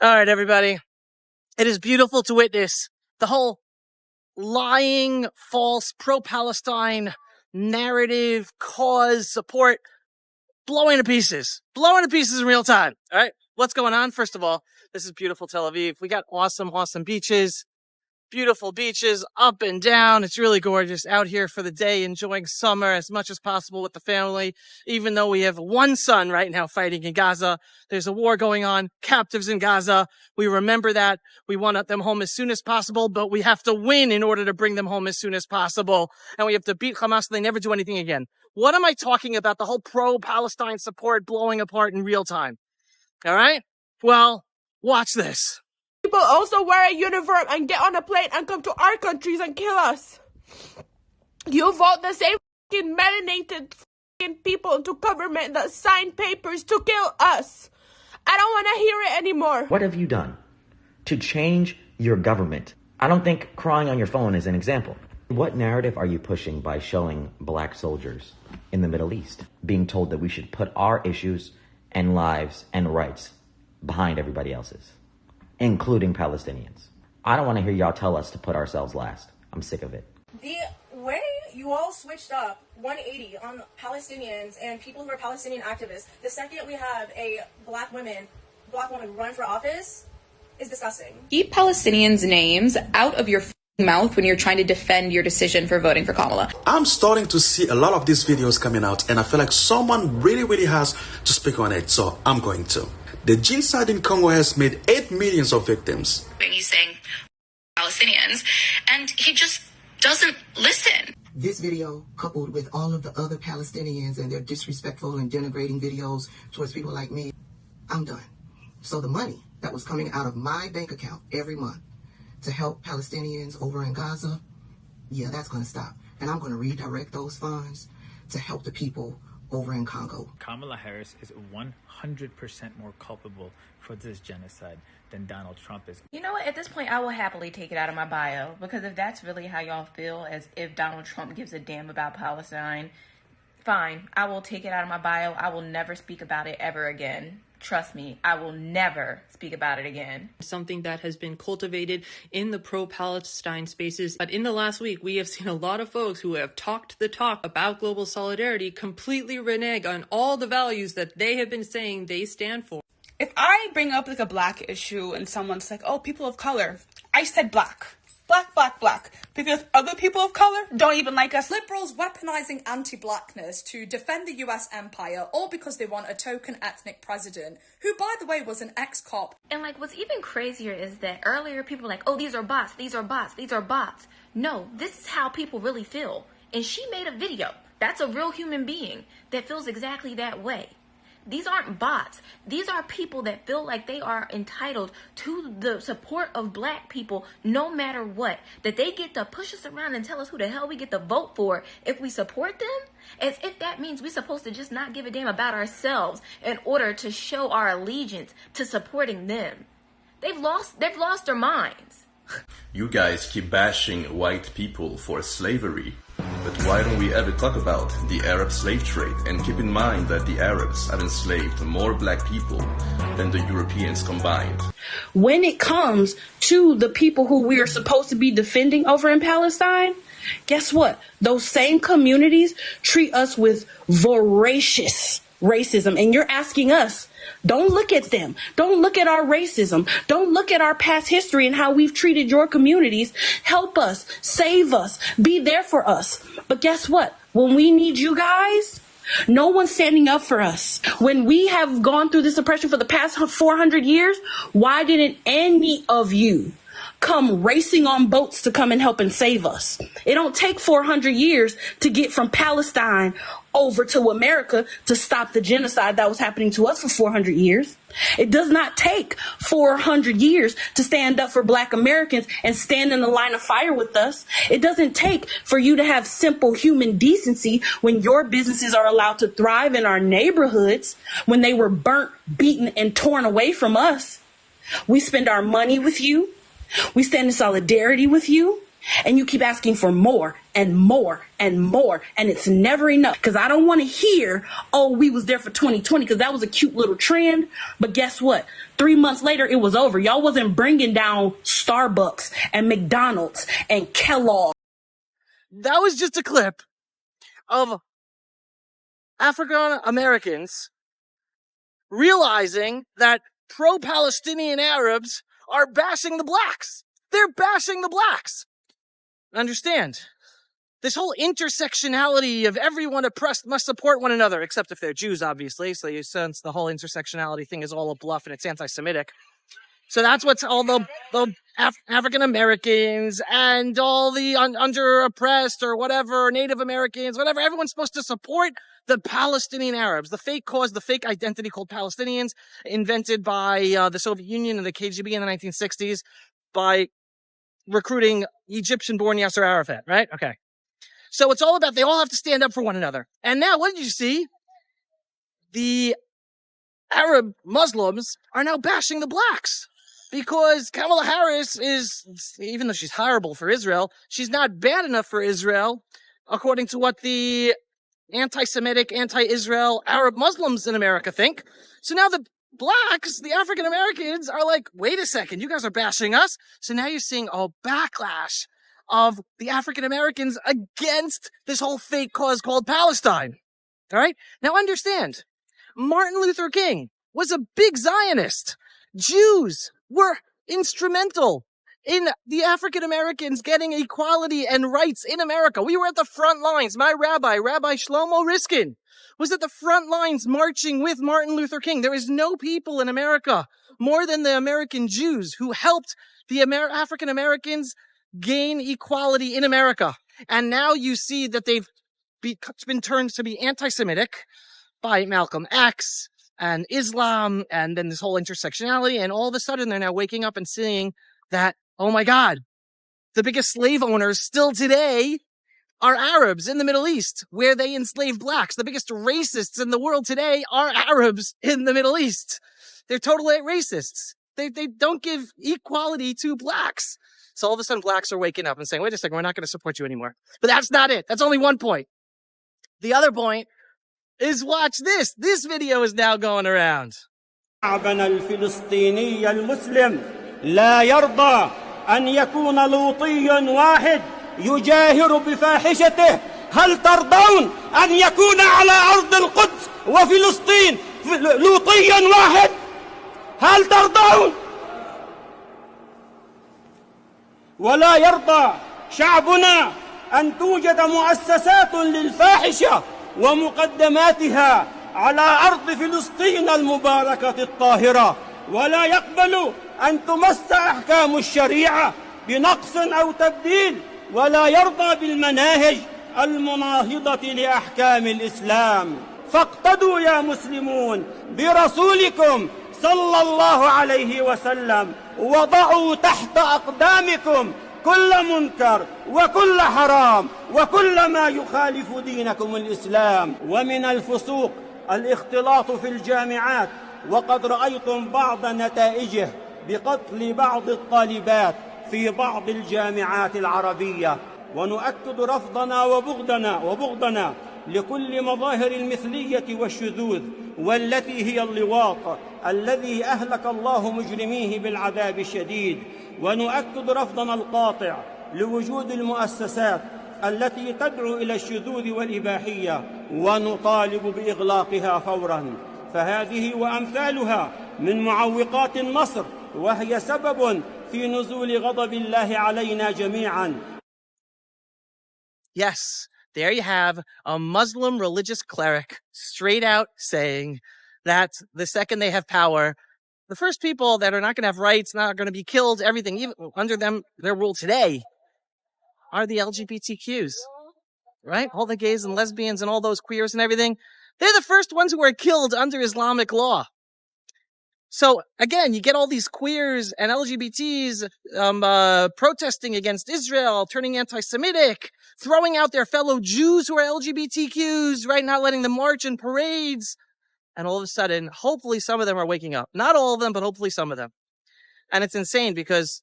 All right, everybody. It is beautiful to witness the whole lying, false, pro-Palestine narrative, cause, support, blowing to pieces in real time. All right. What's going on? First of all, this is beautiful Tel Aviv. We got awesome beaches. Beautiful beaches up and down. It's really gorgeous out here for the day, enjoying summer as much as possible with the family, even though we have one son right now fighting in Gaza. There's a war going on, captives in Gaza. We remember that. We want them home as soon as possible, but we have to win in order to bring them home as soon as possible. And we have to beat Hamas so they never do anything again. What am I talking about? The whole pro-Palestine support blowing apart in real time. All right? Well, watch this. People also wear a uniform and get on a plane and come to our countries and kill us. You vote the same fucking melanated fucking people into government that sign papers to kill us. I don't want to hear it anymore. What have you done to change your government? I don't think crying on your phone is an example. What narrative are you pushing by showing black soldiers in the Middle East being told that we should put our issues and lives and rights behind everybody else's, including Palestinians? I don't want to hear y'all tell us to put ourselves last. I'm sick of it. The way you all switched up 180 on Palestinians and people who are Palestinian activists, the second we have a black woman run for office is disgusting. Keep Palestinians' names out of your mouth when you're trying to defend your decision for voting for Kamala. I'm starting to see a lot of these videos coming out, and I feel like someone really has to speak on it, so I'm going to. The genocide in Congo has made 8 million of victims. He's saying Palestinians, and he just doesn't listen. This video, coupled with all of the other Palestinians and their disrespectful and denigrating videos towards people like me, I'm done. So the money that was coming out of my bank account every month to help Palestinians over in Gaza, yeah, that's going to stop. And I'm going to redirect those funds to help the people over in Congo. Kamala Harris is 100% more culpable for this genocide than Donald Trump is. You know what? At this point, I will happily take it out of my bio, because if that's really how y'all feel, as if Donald Trump gives a damn about Palestine, fine. I will take it out of my bio. I will never speak about it ever again. Trust me, I will never speak about it again. Something that has been cultivated in the pro-Palestine spaces. But in the last week, we have seen a lot of folks who have talked the talk about global solidarity completely renege on all the values that they have been saying they stand for. If I bring up like a black issue and someone's like, oh, people of color, I said black. Black. Because other people of color don't even like us. Liberals weaponizing anti-blackness to defend the US empire, all because they want a token ethnic president, who, by the way, was an ex-cop. And like, what's even crazier is that earlier people were like, oh, these are bots. No, this is how people really feel. And she made a video. That's a real human being that feels exactly that way. These aren't bots. These are people that feel like they are entitled to the support of black people no matter what. That they get to push us around and tell us who the hell we get to vote for if we support them. As if that means we're supposed to just not give a damn about ourselves in order to show our allegiance to supporting them. They've lost their minds. You guys keep bashing white people for slavery, but why don't we ever talk about the Arab slave trade and keep in mind that the Arabs have enslaved more black people than the Europeans combined? When it comes to the people who we are supposed to be defending over in Palestine, guess what? Those same communities treat us with voracious racism. And you're asking us, don't look at them. Don't look at our racism. Don't look at our past history and how we've treated your communities. Help us, save us, be there for us. But guess what? When we need you guys, no one's standing up for us. When we have gone through this oppression for the past 400 years, why didn't any of you come racing on boats to come and help and save us? It don't take 400 years to get from Palestine over to America to stop the genocide that was happening to us for 400 years. It does not take 400 years to stand up for black Americans and stand in the line of fire with us. It doesn't take for you to have simple human decency when your businesses are allowed to thrive in our neighborhoods, when they were burnt, beaten, and torn away from us. We spend our money with you. We stand in solidarity with you. And you keep asking for more and more and more, and it's never enough. Because I don't want to hear, oh, we was there for 2020 because that was a cute little trend. But guess what? 3 months later, it was over. Y'all wasn't bringing down Starbucks and McDonald's and Kellogg. That was just a clip of African Americans realizing that pro-Palestinian Arabs are bashing the blacks. They're bashing the blacks. Understand, this whole intersectionality of everyone oppressed must support one another, except if they're Jews, obviously. So you sense the whole intersectionality thing is all a bluff and it's anti-Semitic. So that's what's all the African Americans and all the under oppressed or whatever, Native Americans, whatever, everyone's supposed to support the Palestinian Arabs, the fake cause, the fake identity called Palestinians, invented by the Soviet Union and the KGB in the 1960s by recruiting Egyptian-born Yasser Arafat, right? Okay. So it's all about, they all have to stand up for one another. And now, what did you see? The Arab Muslims are now bashing the blacks. Because Kamala Harris is, even though she's horrible for Israel, she's not bad enough for Israel, according to what the anti-Semitic, anti-Israel Arab Muslims in America think. So now the blacks, the African Americans, are like, wait a second, you guys are bashing us? So now you're seeing a backlash of the African Americans against this whole fake cause called Palestine. All right? Now understand, Martin Luther King was a big Zionist. Jews were instrumental in the African Americans getting equality and rights in America. We were at the front lines. My Rabbi Shlomo Riskin, was at the front lines marching with Martin Luther King. There is no people in America more than the American Jews who helped the African Americans gain equality in America. And now you see that they've been turned to be anti-Semitic by Malcolm X and Islam, and then this whole intersectionality, and all of a sudden they're now waking up and seeing that, oh my God, the biggest slave owners still today are Arabs in the Middle East, where they enslaved blacks. The biggest racists in the world today are Arabs in the Middle East. They're total racists. They don't give equality to blacks. So all of a sudden blacks are waking up and saying, wait a second, we're not going to support you anymore. But that's not it. That's only one point. The other point is, watch this. This video is now going around. شعبنا الفلسطيني المسلم لا يرضى أن يكون لوطيا واحد يجاهر بفاحشته. هل ترضون أن يكون على أرض القدس وفلسطين لوطيا واحد؟ هل ترضون؟ ولا يرضى شعبنا أن توجد مؤسسات للفاحشة ومقدماتها على أرض فلسطين المباركة الطاهرة، ولا يقبل أن تمس أحكام الشريعة بنقص أو تبديل، ولا يرضى بالمناهج المناهضة لأحكام الإسلام. فاقتدوا يا مسلمون برسولكم صلى الله عليه وسلم، وضعوا تحت أقدامكم كل منكر وكل حرام وكل ما يخالف دينكم الإسلام. ومن الفسوق الاختلاط في الجامعات، وقد رأيتم بعض نتائجه بقتل بعض الطالبات في بعض الجامعات العربية. ونؤكد رفضنا وبغضنا لكل مظاهر المثلية والشذوذ، والتي هي اللواط الذي أهلك الله مجرميه بالعذاب الشديد. ونؤكد رفضنا القاطع لوجود المؤسسات التي تدعو إلى الشذوذ والإباحية، ونطالب بإغلاقها فوراً، فهذه وأمثالها من معوقات النصر، وهي سبب في نزول غضب الله علينا جميعاً. Yes, there you have a Muslim religious cleric straight out saying that the second they have power, the first people that are not going to have rights, not going to be killed, everything, even under their rule today, are the LGBTQs, right? All the gays and lesbians and all those queers and everything. They're the first ones who are killed under Islamic law. So again, you get all these queers and LGBTs protesting against Israel, turning anti-Semitic, throwing out their fellow Jews who are LGBTQs, right? Not letting them march in parades. And all of a sudden, hopefully some of them are waking up. Not all of them, but hopefully some of them. And it's insane because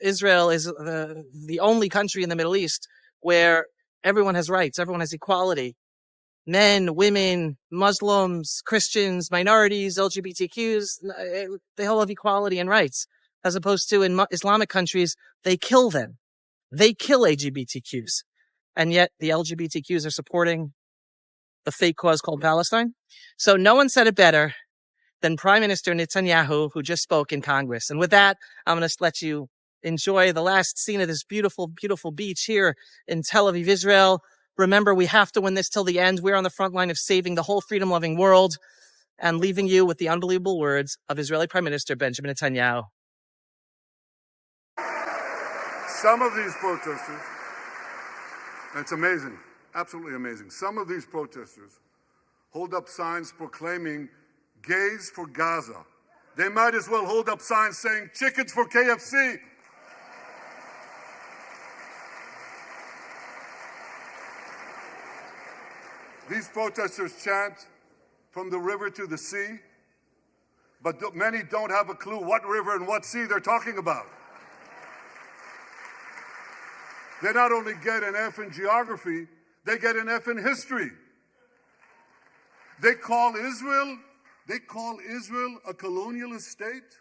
Israel is the only country in the Middle East where everyone has rights, everyone has equality. Men, women, Muslims, Christians, minorities, LGBTQs, they all have equality and rights. As opposed to in Islamic countries, they kill them. They kill LGBTQs. And yet the LGBTQs are supporting the fake cause called Palestine. So no one said it better than Prime Minister Netanyahu, who just spoke in Congress. And with that, I'm going to let you enjoy the last scene of this beautiful, beautiful beach here in Tel Aviv, Israel. Remember, we have to win this till the end. We're on the front line of saving the whole freedom-loving world, and leaving you with the unbelievable words of Israeli Prime Minister Benjamin Netanyahu. Some of these protesters, it's amazing, absolutely amazing. Some of these protesters hold up signs proclaiming gays for Gaza. They might as well hold up signs saying chickens for KFC. These protesters chant from the river to the sea, but many don't have a clue what river and what sea they're talking about. They not only get an F in geography, they get an F in history. They call Israel a colonialist state.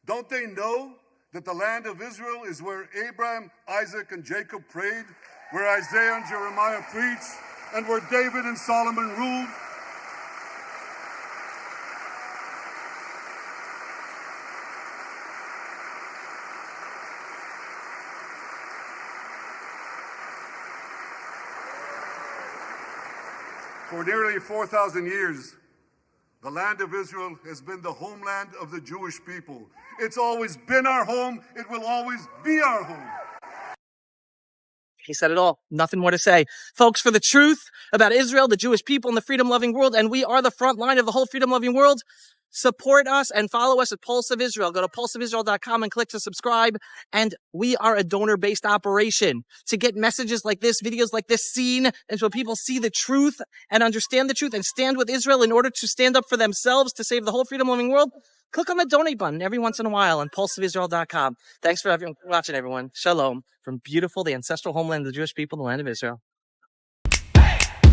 Don't they know that the land of Israel is where Abraham, Isaac, and Jacob prayed, where Isaiah and Jeremiah preached, and where David and Solomon ruled? For nearly 4,000 years, the land of Israel has been the homeland of the Jewish people. It's always been our home. It will always be our home. He said it all. Nothing more to say. Folks, for the truth about Israel, the Jewish people, and the freedom-loving world, and we are the front line of the whole freedom-loving world, support us and follow us at Pulse of Israel. Go to pulseofisrael.com and click to subscribe. And we are a donor-based operation to get messages like this, videos like this seen, and so people see the truth and understand the truth and stand with Israel in order to stand up for themselves to save the whole freedom-loving world. Click on the donate button every once in a while on pulseofisrael.com. Thanks for watching, everyone. Shalom from beautiful, the ancestral homeland of the Jewish people, the land of Israel.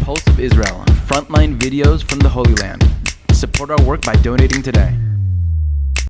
Pulse of Israel, frontline videos from the Holy Land. Support our work by donating today.